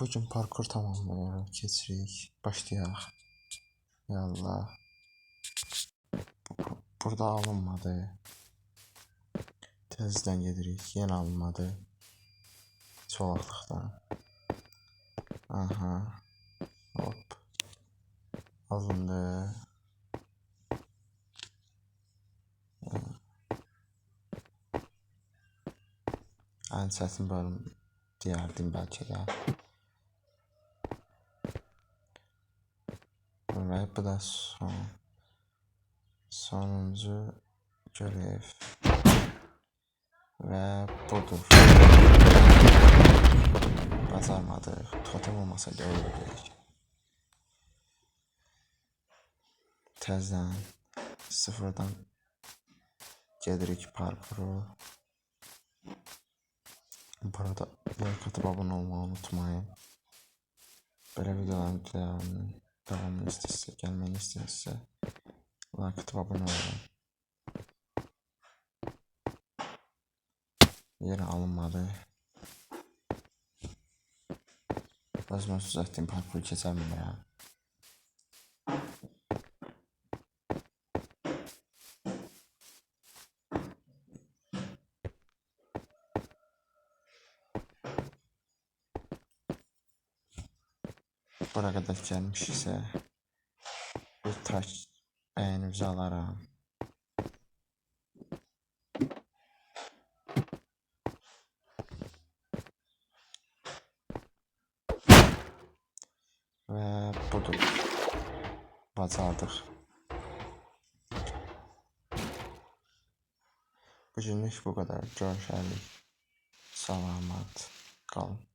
Bugün parkur tamamlayalım, keçirik. Başlayaq. Yallah. Burada alınmadı. Tezdən gedirik. Yenə alınmadı. Çolaqlıqdan. Aha. Hop. Alındı. Ən çətin bölüm deyərdim bəlkə də. Və bu da sonuncu görev. Və budur. Bacarmadıq. Totem olmasa görürük. Təzdən sıfırdan gedirik parkuru. Burada like atıp abone olmayı unutmayın. Böyle videoların devamını istəyirsə, gəlməni istəyirsə like atıp abone olun. Yeri alınmadı. Özümə söz etdiyim parkuru keçərəm ya. Buraya kadar gelmişsə bir taş bəyəninizi alaram. Ve budur. Bacardıq. Bugünlük bu kadar. Görüşərik. Salamat qalın.